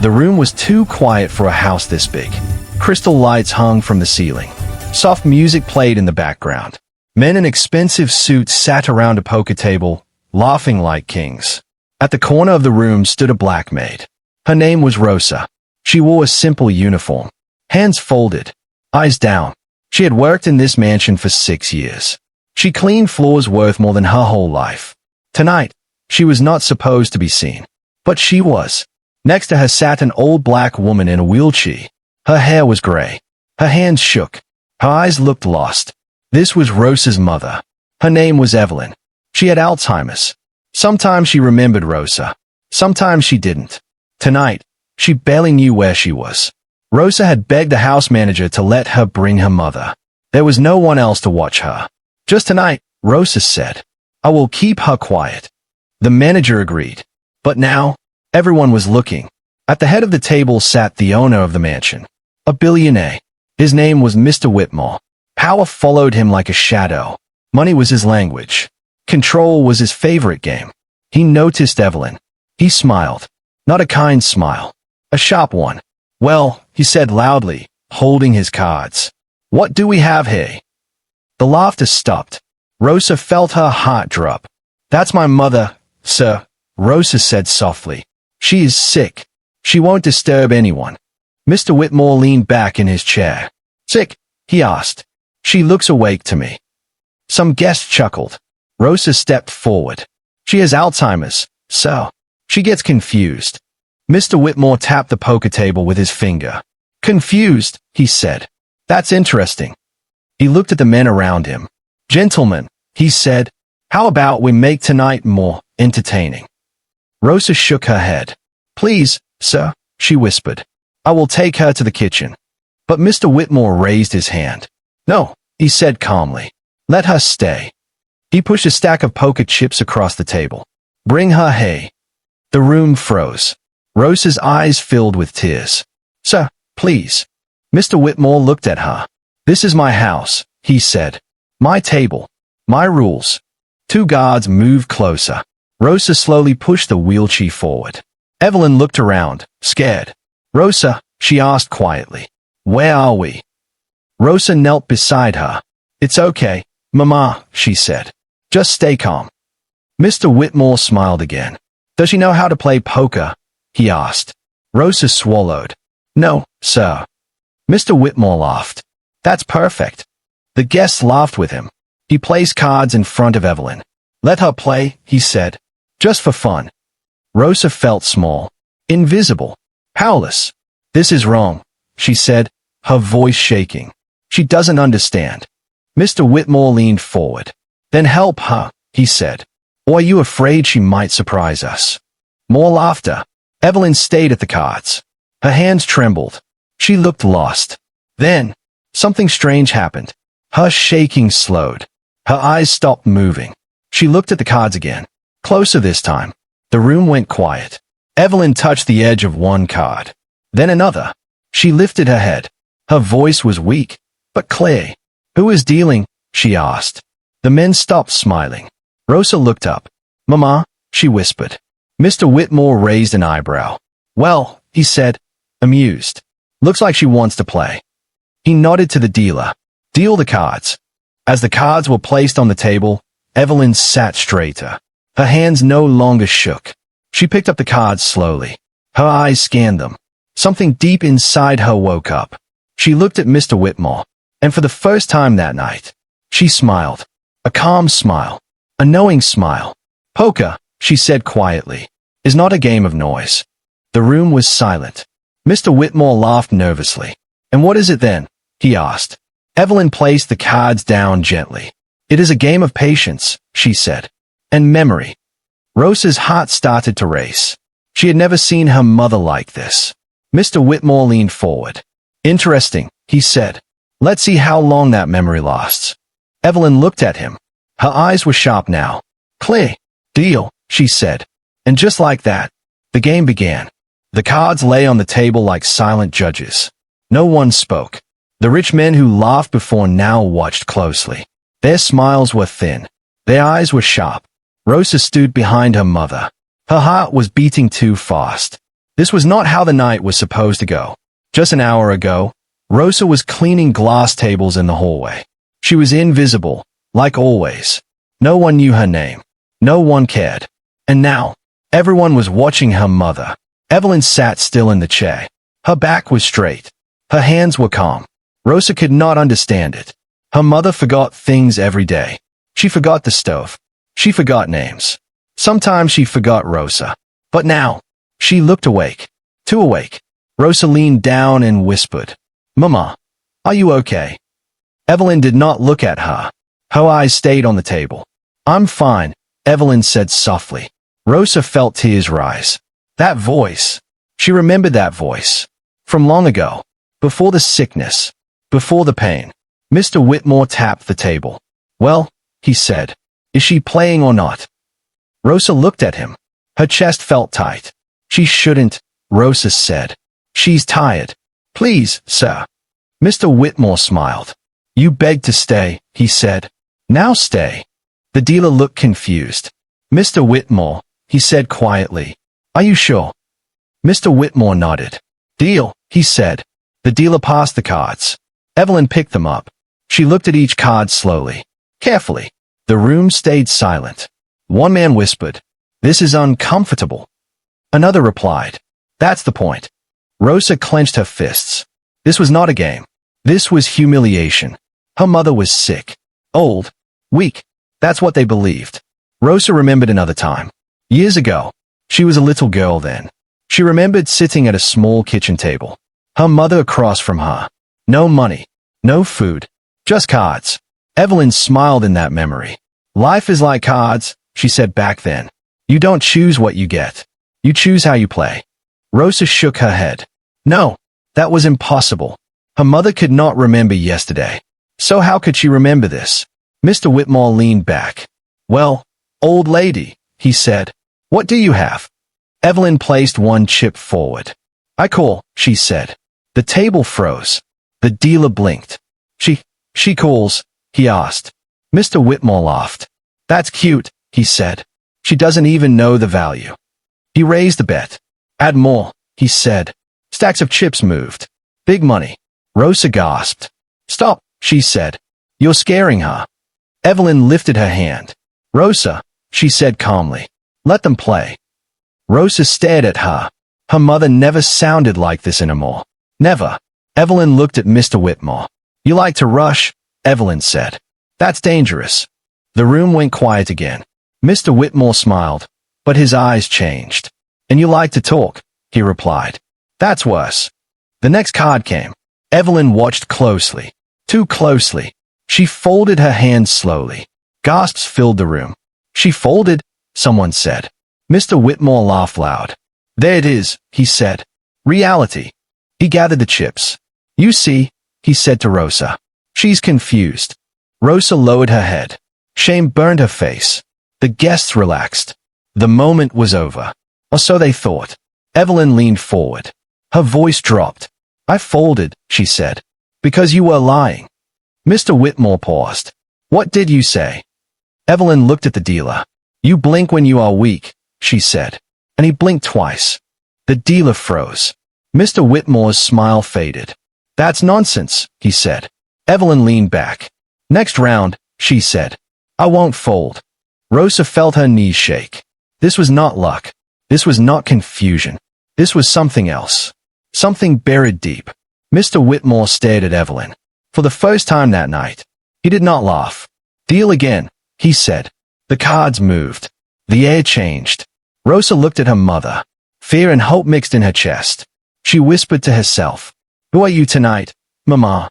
The room was too quiet for a house this big. Crystal lights hung from the ceiling. Soft music played in the background. Men in expensive suits sat around a poker table, laughing like kings. At the corner of the room stood a black maid. Her name was Rosa. She wore a simple uniform. Hands folded, eyes down. She had worked in this mansion for 6 years. She cleaned floors worth more than her whole life. Tonight, she was not supposed to be seen. But she was. Next to her sat an old black woman in a wheelchair. Her hair was gray. Her hands shook. Her eyes looked lost. This was Rosa's mother. Her name was Evelyn. She had Alzheimer's. Sometimes she remembered Rosa. Sometimes she didn't. Tonight, she barely knew where she was. Rosa had begged the house manager to let her bring her mother. There was no one else to watch her. Just tonight, Rosa said, "I will keep her quiet." The manager agreed. But now, everyone was looking. At the head of the table sat the owner of the mansion. A billionaire. His name was Mr. Whitmore. Power followed him like a shadow. Money was his language. Control was his favorite game. He noticed Evelyn. He smiled. Not a kind smile. A sharp one. "Well," he said loudly, holding his cards. "What do we have here?" The laughter stopped. Rosa felt her heart drop. "That's my mother, sir," Rosa said softly. "She is sick. She won't disturb anyone." Mr. Whitmore leaned back in his chair. "Sick?" he asked. "She looks awake to me." Some guests chuckled. Rosa stepped forward. "She has Alzheimer's, so she gets confused." Mr. Whitmore tapped the poker table with his finger. "Confused," he said. "That's interesting." He looked at the men around him. "Gentlemen," he said, "how about we make tonight more entertaining?" Rosa shook her head. "Please, sir," she whispered. "I will take her to the kitchen." But Mr. Whitmore raised his hand. "No," he said calmly. "Let her stay." He pushed a stack of poker chips across the table. "Bring her here." The room froze. Rosa's eyes filled with tears. "Sir, please." Mr. Whitmore looked at her. "This is my house," he said. "My table. My rules." Two guards moved closer. Rosa slowly pushed the wheelchair forward. Evelyn looked around, scared. "Rosa," she asked quietly, "where are we?" Rosa knelt beside her. "It's okay, Mama," she said. "Just stay calm." Mr. Whitmore smiled again. "Does she know how to play poker?" he asked. Rosa swallowed. "No, sir." Mr. Whitmore laughed. "That's perfect." The guests laughed with him. He placed cards in front of Evelyn. "Let her play," he said. "Just for fun." Rosa felt small, invisible, powerless. "This is wrong," she said, her voice shaking. "She doesn't understand." Mr. Whitmore leaned forward. "Then help her," he said. "Or are you afraid she might surprise us?" More laughter. Evelyn stayed at the cards. Her hands trembled. She looked lost. Then, something strange happened. Her shaking slowed. Her eyes stopped moving. She looked at the cards again. Closer this time. The room went quiet. Evelyn touched the edge of one card. Then another. She lifted her head. Her voice was weak, but clear. "Who is dealing?" she asked. The men stopped smiling. Rosa looked up. "Mama," she whispered. Mr. Whitmore raised an eyebrow. "Well," he said, amused. "Looks like she wants to play." He nodded to the dealer. "Deal the cards." As the cards were placed on the table, Evelyn sat straighter. Her hands no longer shook. She picked up the cards slowly. Her eyes scanned them. Something deep inside her woke up. She looked at Mr. Whitmore, and for the first time that night, she smiled. A calm smile. A knowing smile. "Poker," she said quietly, "is not a game of noise." The room was silent. Mr. Whitmore laughed nervously. "And what is it then?" he asked. Evelyn placed the cards down gently. "It is a game of patience," she said. "And memory." Rosa's heart started to race. She had never seen her mother like this. Mr. Whitmore leaned forward. "Interesting," he said. "Let's see how long that memory lasts." Evelyn looked at him. Her eyes were sharp now. "Clear. Deal," she said. And just like that, the game began. The cards lay on the table like silent judges. No one spoke. The rich men who laughed before now watched closely. Their smiles were thin. Their eyes were sharp. Rosa stood behind her mother. Her heart was beating too fast. This was not how the night was supposed to go. Just an hour ago, Rosa was cleaning glass tables in the hallway. She was invisible, like always. No one knew her name. No one cared. And now, everyone was watching her mother. Evelyn sat still in the chair. Her back was straight. Her hands were calm. Rosa could not understand it. Her mother forgot things every day. She forgot the stove. She forgot names. Sometimes she forgot Rosa. But now, she looked awake. Too awake. Rosa leaned down and whispered, "Mama, are you okay?" Evelyn did not look at her. Her eyes stayed on the table. "I'm fine," Evelyn said softly. Rosa felt tears rise. That voice. She remembered that voice. From long ago. Before the sickness. Before the pain. Mr. Whitmore tapped the table. "Well," he said, "is she playing or not?" Rosa looked at him. Her chest felt tight. "She shouldn't," Rosa said. "She's tired." "Please, sir." Mr. Whitmore smiled. "You begged to stay," he said. "Now stay." The dealer looked confused. "Mr. Whitmore," he said quietly. "Are you sure?" Mr. Whitmore nodded. "Deal," he said. The dealer passed the cards. Evelyn picked them up. She looked at each card slowly, carefully. The room stayed silent. One man whispered, "This is uncomfortable." Another replied, "That's the point." Rosa clenched her fists. This was not a game. This was humiliation. Her mother was sick, old, weak. That's what they believed. Rosa remembered another time. Years ago. She was a little girl then. She remembered sitting at a small kitchen table. Her mother across from her. No money. No food. Just cards. Evelyn smiled in that memory. "Life is like cards," she said back then. "You don't choose what you get. You choose how you play." Rosa shook her head. No, that was impossible. Her mother could not remember yesterday. So how could she remember this? Mr. Whitmore leaned back. "Well, old lady," he said, "what do you have?" Evelyn placed one chip forward. "I call," she said. The table froze. The dealer blinked. She calls?" he asked. Mr. Whitmore laughed. "That's cute," he said. "She doesn't even know the value." He raised the bet. "Add more," he said. Stacks of chips moved. "Big money." Rosa gasped. "Stop," she said. "You're scaring her." Evelyn lifted her hand. "Rosa," she said calmly. "Let them play." Rosa stared at her. Her mother never sounded like this anymore. Never. Evelyn looked at Mr. Whitmore. "You like to rush," Evelyn said. "That's dangerous." The room went quiet again. Mr. Whitmore smiled, but his eyes changed. "And you like to talk," he replied. "That's worse." The next card came. Evelyn watched closely. Too closely. She folded her hands slowly. Gasps filled the room. "She folded," someone said. Mr. Whitmore laughed loud. "There it is," he said. "Reality." He gathered the chips. "You see," he said to Rosa. "She's confused." Rosa lowered her head. Shame burned her face. The guests relaxed. The moment was over. Or so they thought. Evelyn leaned forward. Her voice dropped. "I folded," she said. "Because you were lying." Mr. Whitmore paused. "What did you say?" Evelyn looked at the dealer. "You blink when you are weak," she said. And he blinked twice. The dealer froze. Mr. Whitmore's smile faded. "That's nonsense," he said. Evelyn leaned back. "Next round," she said. "I won't fold." Rosa felt her knees shake. This was not luck. This was not confusion. This was something else. Something buried deep. Mr. Whitmore stared at Evelyn. For the first time that night. He did not laugh. "Deal again," he said. The cards moved. The air changed. Rosa looked at her mother. Fear and hope mixed in her chest. She whispered to herself, "Who are you tonight, Mama?"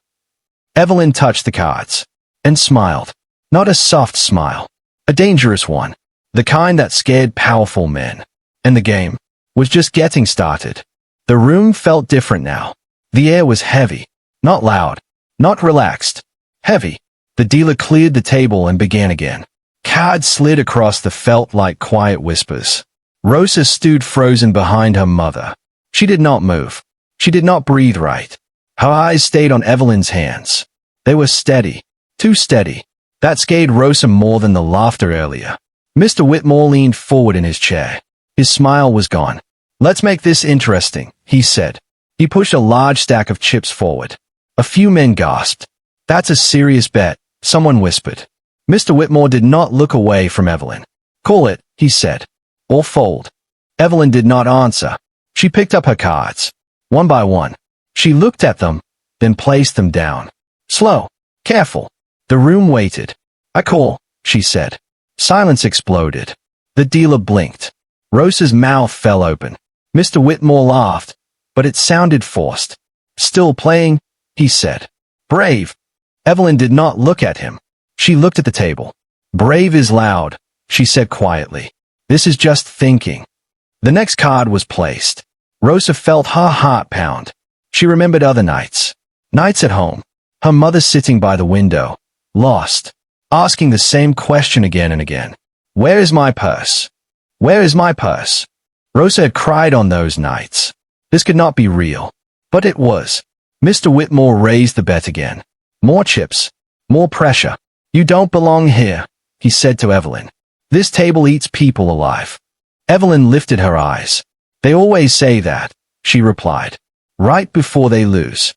Evelyn touched the cards. And smiled. Not a soft smile. A dangerous one. The kind that scared powerful men. And the game was just getting started. The room felt different now. The air was heavy. Not loud. Not relaxed. Heavy. The dealer cleared the table and began again. Cards slid across the felt like quiet whispers. Rosa stood frozen behind her mother. She did not move. She did not breathe right. Her eyes stayed on Evelyn's hands. They were steady. Too steady. That scared Rosa more than the laughter earlier. Mr. Whitmore leaned forward in his chair. His smile was gone. Let's make this interesting, he said. He pushed a large stack of chips forward. A few men gasped. That's a serious bet, someone whispered. Mr. Whitmore did not look away from Evelyn. Call it, he said. Or fold. Evelyn did not answer. She picked up her cards. One by one. She looked at them, then placed them down. Slow. Careful. The room waited. I call, she said. Silence exploded. The dealer blinked. Rosa's mouth fell open. Mr. Whitmore laughed, but it sounded forced. Still playing, he said. Brave. Evelyn did not look at him. She looked at the table. Brave is loud, she said quietly. This is just thinking. The next card was placed. Rosa felt her heart pound. She remembered other nights. Nights at home. Her mother sitting by the window, lost, asking the same question again and again. Where is my purse? Where is my purse? Rosa had cried on those nights. This could not be real. But it was. Mr. Whitmore raised the bet again. More chips. More pressure. You don't belong here, he said to Evelyn. This table eats people alive. Evelyn lifted her eyes. They always say that, she replied. Right before they lose.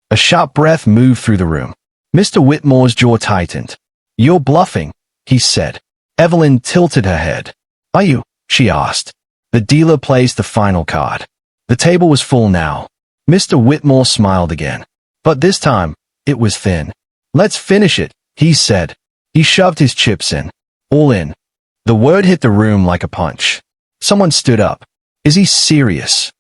A sharp breath moved through the room. Mr. Whitmore's jaw tightened. You're bluffing, he said. Evelyn tilted her head. Are you? She asked. The dealer placed the final card. The table was full now. Mr. Whitmore smiled again. But this time, it was thin. Let's finish it, he said. He shoved his chips in. All in. The word hit the room like a punch. Someone stood up. Is he serious?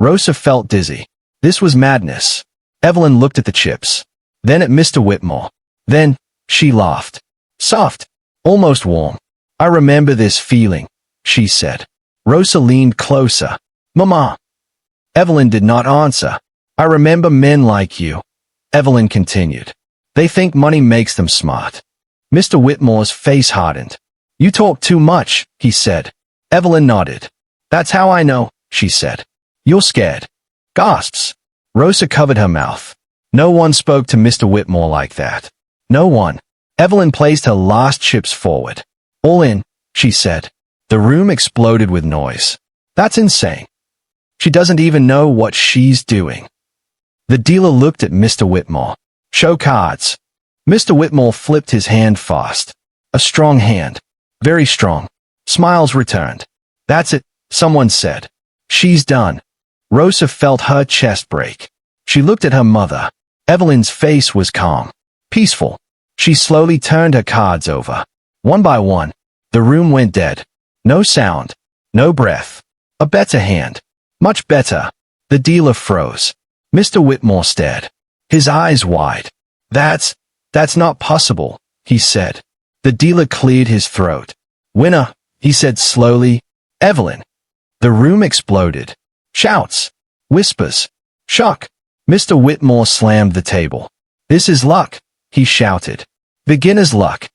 Rosa felt dizzy. This was madness. Evelyn looked at the chips. Then at Mr. Whitmore. Then, she laughed. Soft. Almost warm. I remember this feeling, she said. Rosa leaned closer. Mama. Evelyn did not answer. I remember men like you. Evelyn continued. They think money makes them smart. Mr. Whitmore's face hardened. You talk too much, he said. Evelyn nodded. That's how I know, she said. You're scared. Gasps. Rosa covered her mouth. No one spoke to Mr. Whitmore like that. No one. Evelyn placed her last chips forward. All in, she said. The room exploded with noise. That's insane. She doesn't even know what she's doing. The dealer looked at Mr. Whitmore. Show cards. Mr. Whitmore flipped his hand fast. A strong hand. Very strong. Smiles returned. That's it, someone said. She's done. Rosa felt her chest break. She looked at her mother. Evelyn's face was calm. Peaceful. She slowly turned her cards over. One by one. The room went dead. No sound. No breath. A better hand. Much better. The dealer froze. Mr. Whitmore stared. His eyes wide. That's not possible, he said. The dealer cleared his throat. Winner, he said slowly. Evelyn. The room exploded. Shouts. Whispers. Shock. Mr. Whitmore slammed the table. This is luck, he shouted. Beginner's luck.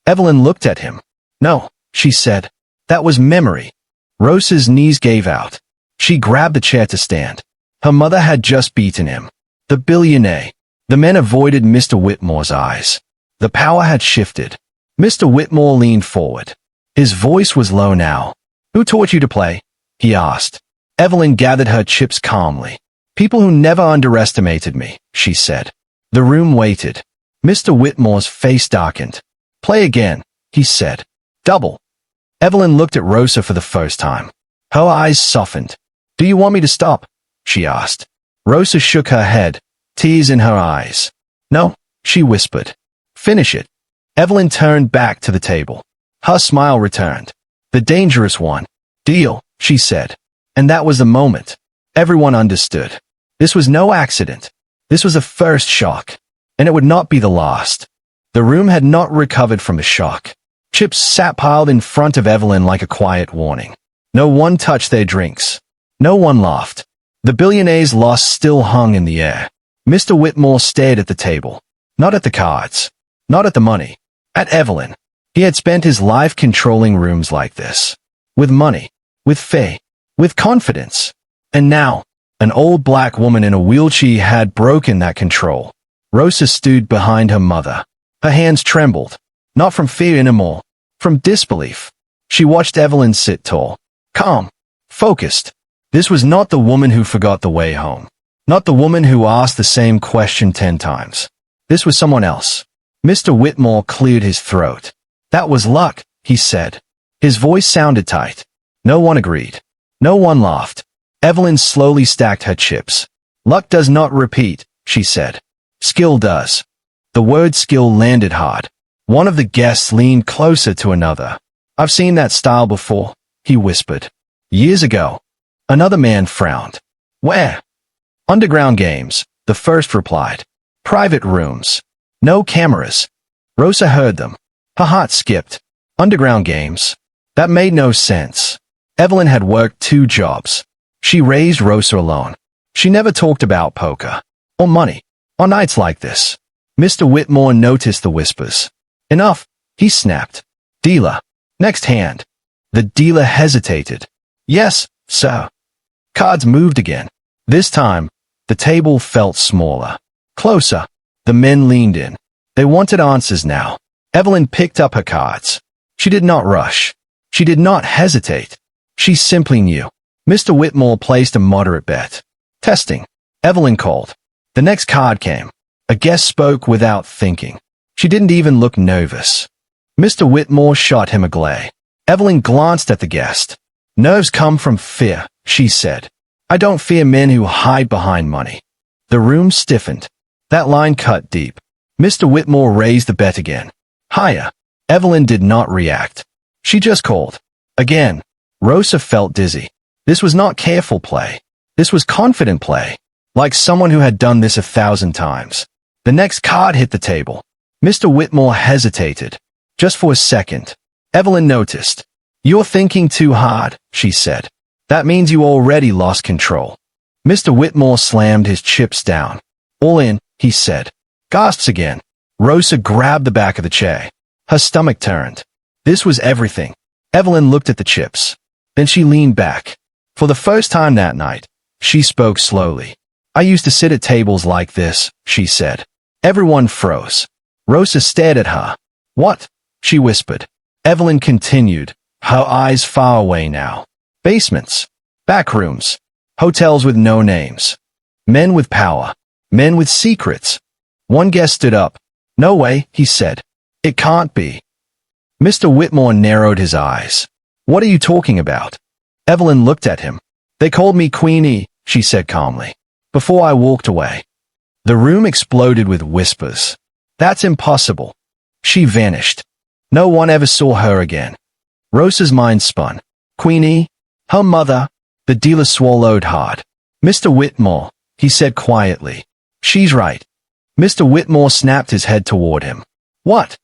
Evelyn looked at him. No, she said. That was memory. Rosa's knees gave out. She grabbed the chair to stand. Her mother had just beaten him. The billionaire. The men avoided Mr. Whitmore's eyes. The power had shifted. Mr. Whitmore leaned forward. His voice was low now. Who taught you to play? He asked. Evelyn gathered her chips calmly. People who never underestimated me, she said. The room waited. Mr. Whitmore's face darkened. Play again, he said. Double. Evelyn looked at Rosa for the first time. Her eyes softened. Do you want me to stop? She asked. Rosa shook her head, tears in her eyes. No, she whispered. Finish it. Evelyn turned back to the table. Her smile returned. The dangerous one. Deal, she said. And that was the moment. Everyone understood. This was no accident. This was the first shock. And it would not be the last. The room had not recovered from the shock. Chips sat piled in front of Evelyn like a quiet warning. No one touched their drinks. No one laughed. The billionaire's loss still hung in the air. Mr. Whitmore stared at the table. Not at the cards. Not at the money. At Evelyn. He had spent his life controlling rooms like this. With money. With faith. With confidence. And now, an old black woman in a wheelchair had broken that control. Rosa stood behind her mother. Her hands trembled. Not from fear anymore. From disbelief. She watched Evelyn sit tall. Calm. Focused. This was not the woman who forgot the way home. Not the woman who asked the same question 10 times. This was someone else. Mr. Whitmore cleared his throat. That was luck, he said. His voice sounded tight. No one agreed. No one laughed. Evelyn slowly stacked her chips. Luck does not repeat, she said. Skill does. The word skill landed hard. One of the guests leaned closer to another. I've seen that style before, he whispered. Years ago. Another man frowned. Where? Underground games, the first replied. Private rooms. No cameras. Rosa heard them. Her heart skipped. Underground games. That made no sense. Evelyn had worked 2 jobs. She raised Rosa alone. She never talked about poker. Or money. On nights like this. Mr. Whitmore noticed the whispers. Enough, he snapped. Dealer. Next hand. The dealer hesitated. Yes, sir. Cards moved again. This time, the table felt smaller. Closer. The men leaned in. They wanted answers now. Evelyn picked up her cards. She did not rush. She did not hesitate. She simply knew. Mr. Whitmore placed a moderate bet. Testing. Evelyn called. The next card came. A guest spoke without thinking. She didn't even look nervous. Mr. Whitmore shot him a glare. Evelyn glanced at the guest. Nerves come from fear, she said. I don't fear men who hide behind money. The room stiffened. That line cut deep. Mr. Whitmore raised the bet again. Higher. Evelyn did not react. She just called. Again. Rosa felt dizzy. This was not careful play. This was confident play. Like someone who had done this 1,000 times. The next card hit the table. Mr. Whitmore hesitated. Just for a second. Evelyn noticed. You're thinking too hard, she said. That means you already lost control. Mr. Whitmore slammed his chips down. All in, he said. Gasps again. Rosa grabbed the back of the chair. Her stomach turned. This was everything. Evelyn looked at the chips. Then she leaned back. For the first time that night, she spoke slowly. I used to sit at tables like this, she said. Everyone froze. Rosa stared at her. What? She whispered. Evelyn continued, her eyes far away now. Basements. Back rooms. Hotels with no names. Men with power. Men with secrets. One guest stood up. No way, he said. It can't be. Mr. Whitmore narrowed his eyes. What are you talking about? Evelyn looked at him. They called me Queenie, she said calmly. Before I walked away. The room exploded with whispers. That's impossible. She vanished. No one ever saw her again. Rosa's mind spun. Queenie? Her mother? The dealer swallowed hard. Mr. Whitmore, he said quietly. She's right. Mr. Whitmore snapped his head toward him. What?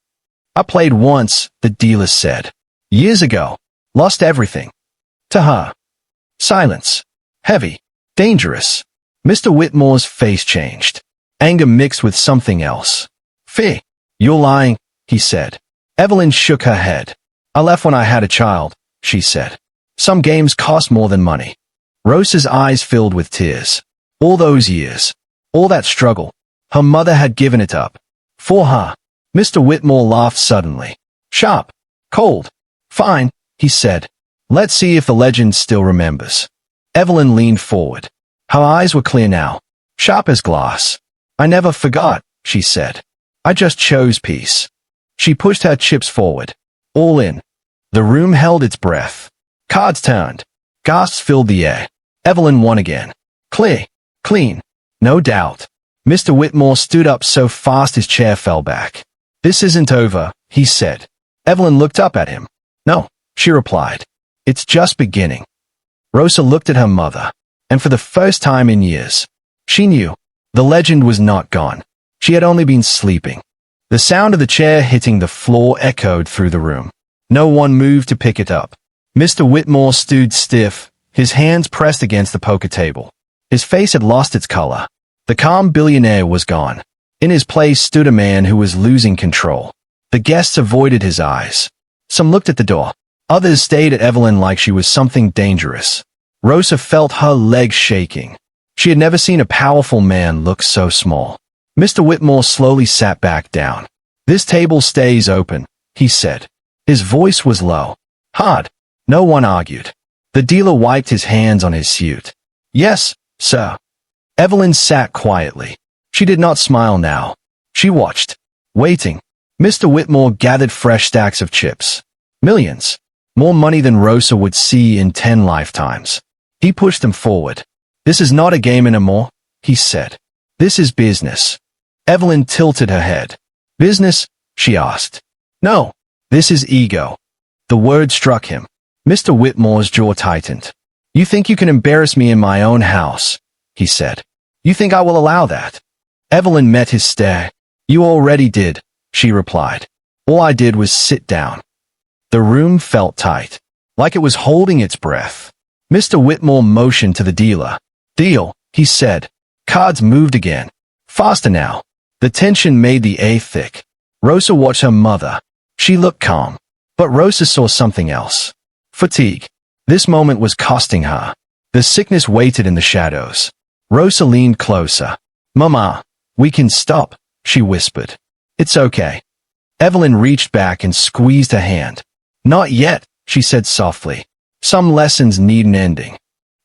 I played once, the dealer said. Years ago. Lost everything. To her. Silence. Heavy. Dangerous. Mr. Whitmore's face changed. Anger mixed with something else. Fear. You're lying, he said. Evelyn shook her head. I left when I had a child, she said. Some games cost more than money. Rosa's eyes filled with tears. All those years. All that struggle. Her mother had given it up. For her. Mr. Whitmore laughed suddenly. Sharp. Cold. Fine, he said. Let's see if the legend still remembers. Evelyn leaned forward. Her eyes were clear now. Sharp as glass. I never forgot, she said. I just chose peace. She pushed her chips forward. All in. The room held its breath. Cards turned. Gasps filled the air. Evelyn won again. Clear. Clean. No doubt. Mr. Whitmore stood up so fast his chair fell back. This isn't over, he said. Evelyn looked up at him. No, she replied. It's just beginning. Rosa looked at her mother, and for the first time in years, she knew. The legend was not gone. She had only been sleeping. The sound of the chair hitting the floor echoed through the room. No one moved to pick it up. Mr. Whitmore stood stiff, his hands pressed against the poker table. His face had lost its color. The calm billionaire was gone. In his place stood a man who was losing control. The guests avoided his eyes. Some looked at the door. Others stayed at Evelyn like she was something dangerous. Rosa felt her legs shaking. She had never seen a powerful man look so small. Mr. Whitmore slowly sat back down. This table stays open, he said. His voice was low. Hard. No one argued. The dealer wiped his hands on his suit. Yes, sir. Evelyn sat quietly. She did not smile now. She watched, waiting. Mr. Whitmore gathered fresh stacks of chips. Millions. More money than Rosa would see in 10 lifetimes. He pushed them forward. This is not a game anymore, he said. This is business. Evelyn tilted her head. Business? She asked. No, this is ego. The word struck him. Mr. Whitmore's jaw tightened. You think you can embarrass me in my own house, he said. You think I will allow that? Evelyn met his stare. You already did, she replied. All I did was sit down. The room felt tight, like it was holding its breath. Mr. Whitmore motioned to the dealer. Deal, he said. Cards moved again. Faster now. The tension made the air thick. Rosa watched her mother. She looked calm. But Rosa saw something else. Fatigue. This moment was costing her. The sickness waited in the shadows. Rosa leaned closer. Mama, we can stop, she whispered. It's okay. Evelyn reached back and squeezed her hand. Not yet, she said softly. Some lessons need an ending.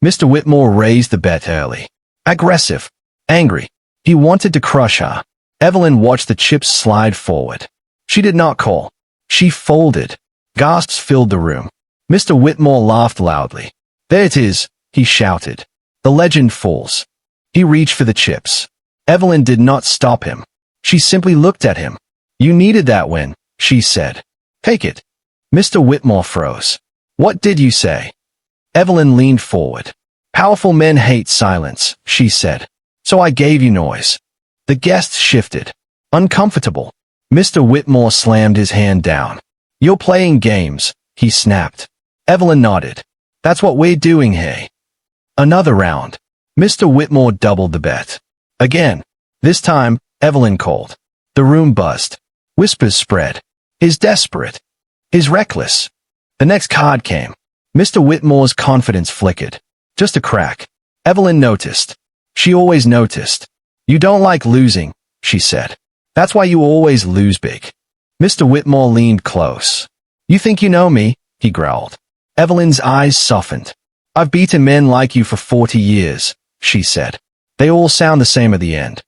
Mr. Whitmore raised the bet early. Aggressive. Angry. He wanted to crush her. Evelyn watched the chips slide forward. She did not call. She folded. Gasps filled the room. Mr. Whitmore laughed loudly. There it is, he shouted. The legend falls. He reached for the chips. Evelyn did not stop him. She simply looked at him. You needed that win, she said. Take it. Mr. Whitmore froze. What did you say? Evelyn leaned forward. Powerful men hate silence, she said. So I gave you noise. The guests shifted. Uncomfortable. Mr. Whitmore slammed his hand down. You're playing games, he snapped. Evelyn nodded. That's what we're doing here. Another round. Mr. Whitmore doubled the bet. Again. This time, Evelyn called. The room buzzed. Whispers spread. He's desperate. He's reckless. The next card came. Mr. Whitmore's confidence flickered. Just a crack. Evelyn noticed. She always noticed. You don't like losing, she said. That's why you always lose big. Mr. Whitmore leaned close. You think you know me, he growled. Evelyn's eyes softened. I've beaten men like you for 40 years, she said. They all sound the same at the end.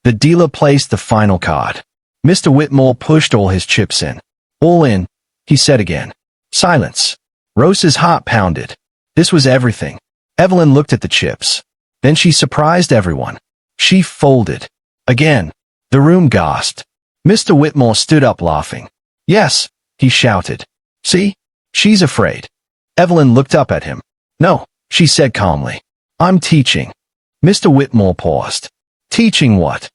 The dealer placed the final card. Mr. Whitmore pushed all his chips in. All in, he said again. Silence. Rosa's heart pounded. This was everything. Evelyn looked at the chips. Then she surprised everyone. She folded. Again. The room gasped. Mr. Whitmore stood up laughing. Yes, he shouted. See? She's afraid. Evelyn looked up at him. No, she said calmly. I'm teaching. Mr. Whitmore paused. Teaching what?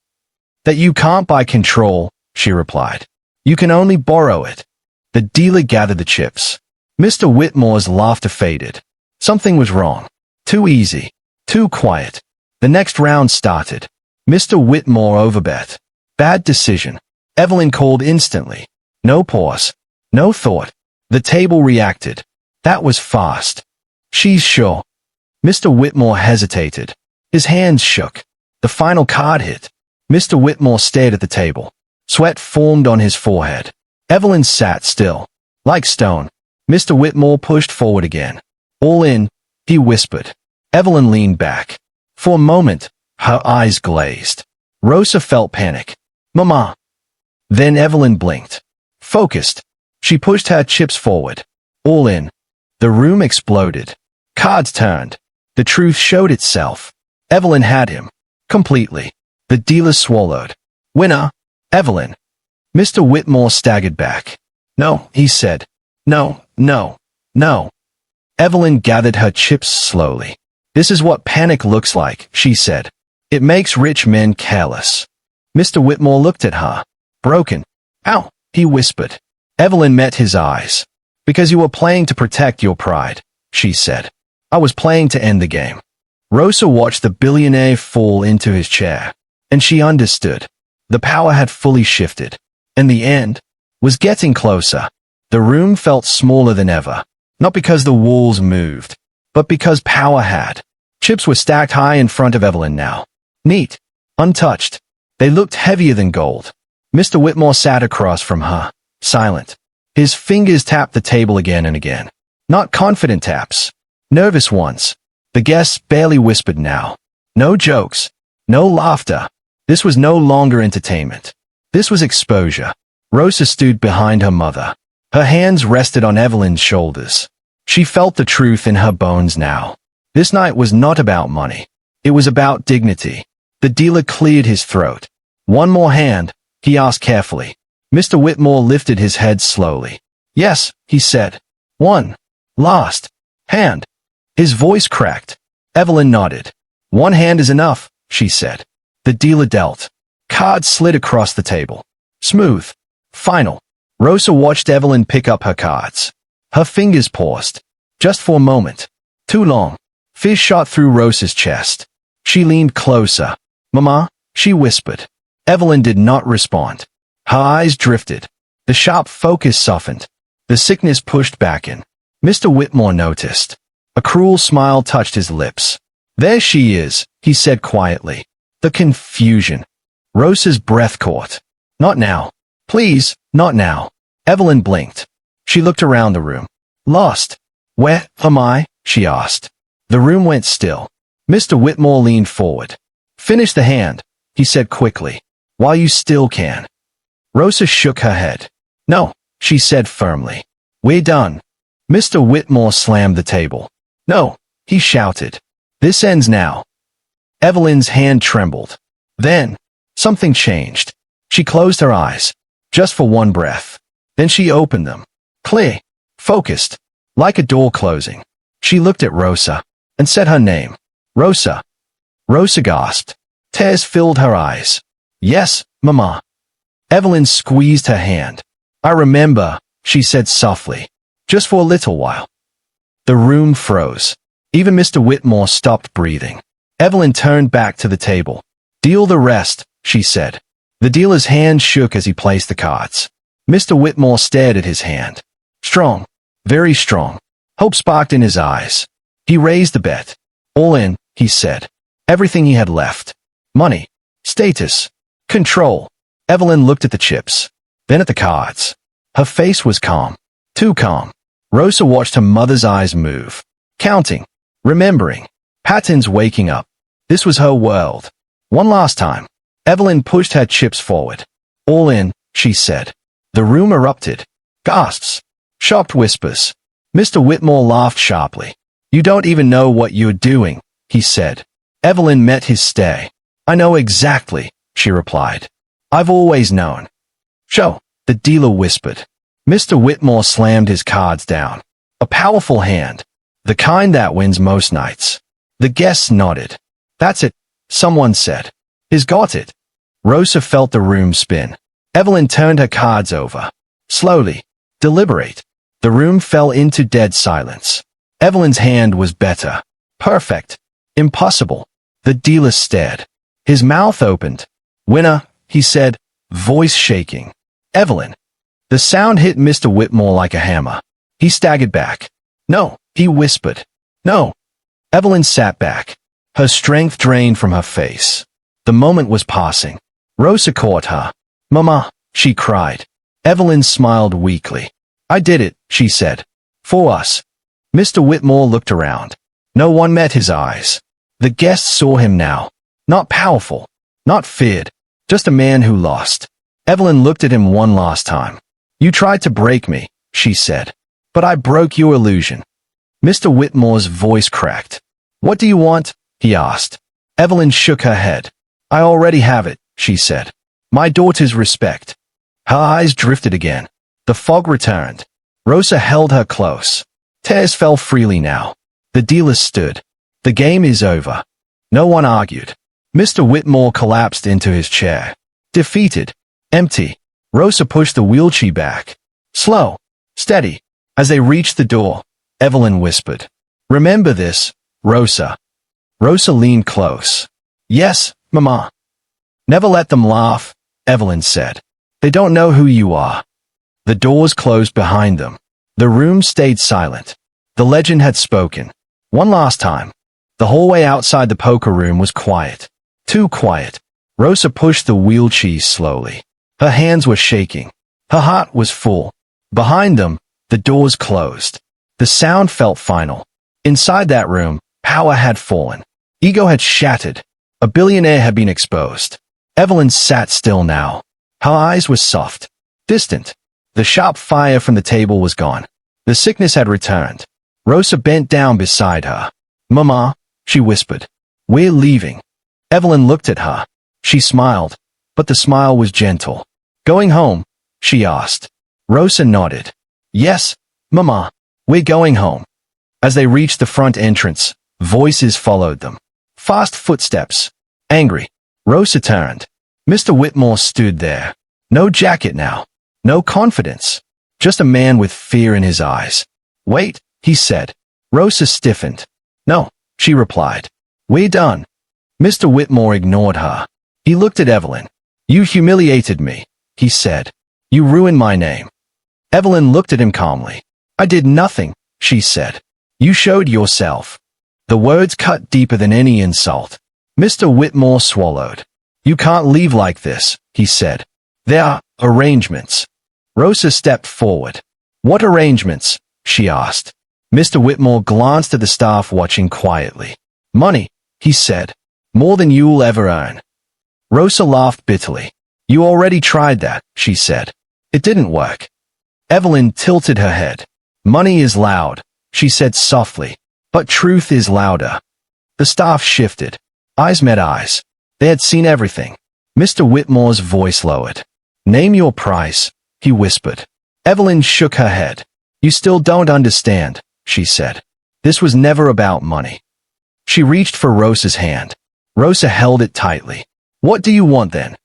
That you can't buy control, she replied. You can only borrow it. The dealer gathered the chips. Mr. Whitmore's laughter faded. Something was wrong. Too easy. Too quiet. The next round started. Mr. Whitmore overbet. Bad decision. Evelyn called instantly. No pause. No thought. The table reacted. That was fast. She's sure. Mr. Whitmore hesitated. His hands shook. The final card hit. Mr. Whitmore stared at the table. Sweat formed on his forehead. Evelyn sat still. Like stone. Mr. Whitmore pushed forward again. All in, he whispered. Evelyn leaned back. For a moment, her eyes glazed. Rosa felt panic. Mama. Then Evelyn blinked. Focused. She pushed her chips forward. All in. The room exploded. Cards turned. The truth showed itself. Evelyn had him. Completely. The dealer swallowed. Winner. Evelyn. Mr. Whitmore staggered back. No, he said. No, no, no. Evelyn gathered her chips slowly. This is what panic looks like, she said. It makes rich men careless. Mr. Whitmore looked at her. Broken. Ow, he whispered. Evelyn met his eyes. Because you were playing to protect your pride, she said. I was playing to end the game. Rosa watched the billionaire fall into his chair. And she understood. The power had fully shifted. And the end was getting closer. The room felt smaller than ever. Not because the walls moved, but because power had. Chips were stacked high in front of Evelyn now. Neat. Untouched. They looked heavier than gold. Mr. Whitmore sat across from her, silent. His fingers tapped the table again and again. Not confident taps. nervous ones. The guests barely whispered now. No jokes. No laughter. This was no longer entertainment. This was exposure. Rosa stood behind her mother. Her hands rested on Evelyn's shoulders. She felt the truth in her bones now. This night was not about money. It was about dignity. The dealer cleared his throat. One more hand, he asked carefully. Mr. Whitmore lifted his head slowly. Yes, he said. One. Last. Hand. His voice cracked. Evelyn nodded. One hand is enough, she said. The dealer dealt. Cards slid across the table. Smooth. Final. Rosa watched Evelyn pick up her cards. Her fingers paused. Just for a moment. Too long. Fear shot through Rosa's chest. She leaned closer. Mama, she whispered. Evelyn did not respond. Her eyes drifted. The sharp focus softened. The sickness pushed back in. Mr. Whitmore noticed. A cruel smile touched his lips. There she is, he said quietly. The confusion. Rosa's breath caught. Not now. Please, not now. Evelyn blinked. She looked around the room. Lost. Where am I? She asked. The room went still. Mr. Whitmore leaned forward. Finish the hand, he said quickly. While you still can. Rosa shook her head. No, she said firmly. We're done. Mr. Whitmore slammed the table. No, he shouted. This ends now. Evelyn's hand trembled. Then, something changed. She closed her eyes. Just for one breath. Then she opened them. Clear. Focused. Like a door closing. She looked at Rosa. And said her name. Rosa. Rosa gasped. Tears filled her eyes. Yes, Mama. Evelyn squeezed her hand. I remember, she said softly. Just for a little while. The room froze. Even Mr. Whitmore stopped breathing. Evelyn turned back to the table. Deal the rest, she said. The dealer's hand shook as he placed the cards. Mr. Whitmore stared at his hand. Strong. Very strong. Hope sparked in his eyes. He raised the bet. All in, he said. Everything he had left. Money. Status. Control. Evelyn looked at the chips. Then at the cards. Her face was calm. Too calm. Rosa watched her mother's eyes move. Counting. Remembering. Patterns waking up. This was her world. One last time. Evelyn pushed her chips forward. All in, she said. The room erupted. Gasps. Shocked whispers. Mr. Whitmore laughed sharply. You don't even know what you're doing, he said. Evelyn met his stare. I know exactly, she replied. I've always known. Show, the dealer whispered. Mr. Whitmore slammed his cards down. A powerful hand. The kind that wins most nights. The guests nodded. That's it, someone said. He's got it. Rosa felt the room spin. Evelyn turned her cards over. Slowly. Deliberate. The room fell into dead silence. Evelyn's hand was better. Perfect. Impossible. The dealer stared. His mouth opened. Winner, he said, voice shaking. Evelyn. The sound hit Mr. Whitmore like a hammer. He staggered back. No, he whispered. No. Evelyn sat back. Her strength drained from her face. The moment was passing. Rosa caught her. Mama, she cried. Evelyn smiled weakly. I did it, she said. For us. Mr. Whitmore looked around. No one met his eyes. The guests saw him now. Not powerful. Not feared. Just a man who lost. Evelyn looked at him one last time. You tried to break me, she said. But I broke your illusion. Mr. Whitmore's voice cracked. What do you want? He asked. Evelyn shook her head. I already have it, she said. My daughter's respect. Her eyes drifted again. The fog returned. Rosa held her close. Tears fell freely now. The dealer stood. The game is over. No one argued. Mr. Whitmore collapsed into his chair. Defeated. Empty. Rosa pushed the wheelchair back. Slow. Steady. As they reached the door, Evelyn whispered. Remember this, Rosa. Rosa leaned close. Yes, Mama. Never let them laugh, Evelyn said. They don't know who you are. The doors closed behind them. The room stayed silent. The legend had spoken. One last time. The hallway outside the poker room was quiet. Too quiet. Rosa pushed the wheelchair slowly. Her hands were shaking. Her heart was full. Behind them, the doors closed. The sound felt final. Inside that room, power had fallen. Ego had shattered. A billionaire had been exposed. Evelyn sat still now. Her eyes were soft, distant. The sharp fire from the table was gone. The sickness had returned. Rosa bent down beside her. "Mama," she whispered. "We're leaving." Evelyn looked at her. She smiled, but the smile was gentle. "Going home?" she asked. Rosa nodded. "Yes, Mama, we're going home." As they reached the front entrance, voices followed them. Fast footsteps. Angry. Rosa turned. Mr. Whitmore stood there. No jacket now. No confidence. Just a man with fear in his eyes. "Wait," he said. Rosa stiffened. "No," she replied. "We're done." Mr. Whitmore ignored her. He looked at Evelyn. "You humiliated me," he said. "You ruined my name." Evelyn looked at him calmly. "I did nothing," she said. "You showed yourself." The words cut deeper than any insult. Mr. Whitmore swallowed. "You can't leave like this," he said. "There are arrangements." Rosa stepped forward. "What arrangements?" she asked. Mr. Whitmore glanced at the staff watching quietly. "Money," he said. "More than you'll ever earn." Rosa laughed bitterly. "You already tried that," she said. "It didn't work." Evelyn tilted her head. "Money is loud," she said softly, "but truth is louder." The staff shifted. Eyes met eyes. They had seen everything. Mr. Whitmore's voice lowered. "Name your price," he whispered. Evelyn shook her head. "You still don't understand," she said. "This was never about money." She reached for Rosa's hand. Rosa held it tightly. "What do you want then?"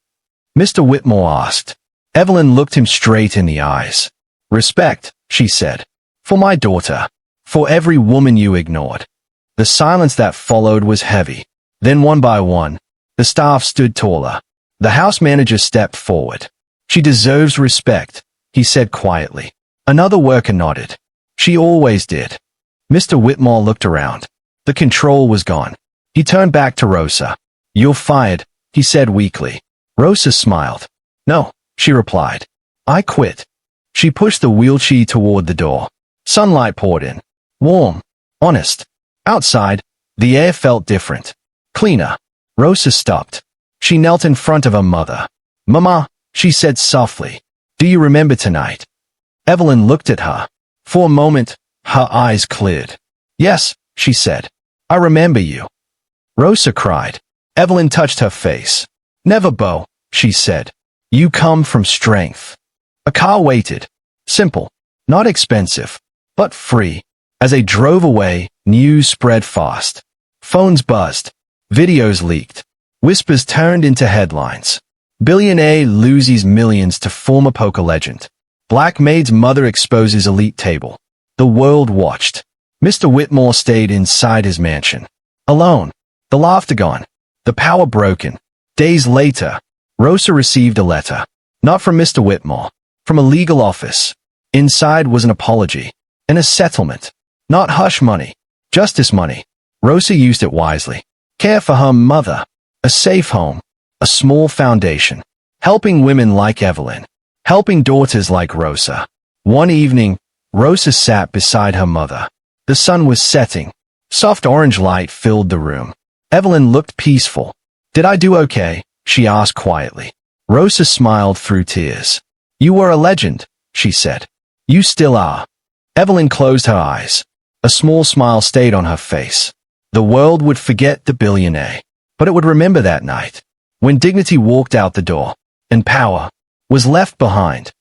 Mr. Whitmore asked. Evelyn looked him straight in the eyes. "Respect," she said. "For my daughter. For every woman you ignored." The silence that followed was heavy. Then one by one, the staff stood taller. The house manager stepped forward. "She deserves respect," he said quietly. Another worker nodded. "She always did." Mr. Whitmore looked around. The control was gone. He turned back to Rosa. "You're fired," he said weakly. Rosa smiled. "No," she replied. "I quit." She pushed the wheelchair toward the door. Sunlight poured in. Warm. Honest. Outside, the air felt different. Cleaner. Rosa stopped. She knelt in front of her mother. "Mama," she said softly, "do you remember tonight?" Evelyn looked at her. For a moment, her eyes cleared. "Yes," she said. "I remember you." Rosa cried. Evelyn touched her face. "Never, Bo," she said. "You come from strength." A car waited. Simple. Not expensive. But free. As they drove away, news spread fast. Phones buzzed. Videos leaked. Whispers turned into headlines. Billionaire loses millions to former poker legend. Black Maid's mother exposes elite table. The world watched. Mr. Whitmore stayed inside his mansion. Alone. The laughter gone. The power broken. Days later, Rosa received a letter. Not from Mr. Whitmore. From a legal office. Inside was an apology. And a settlement. Not hush money. Justice money. Rosa used it wisely. Care for her mother. A safe home. A small foundation. Helping women like Evelyn. Helping daughters like Rosa. One evening, Rosa sat beside her mother. The sun was setting. Soft orange light filled the room. Evelyn looked peaceful. "Did I do okay?" she asked quietly. Rosa smiled through tears. "You were a legend," she said. "You still are." Evelyn closed her eyes. A small smile stayed on her face. The world would forget the billionaire, but it would remember that night, when dignity walked out the door, and power was left behind.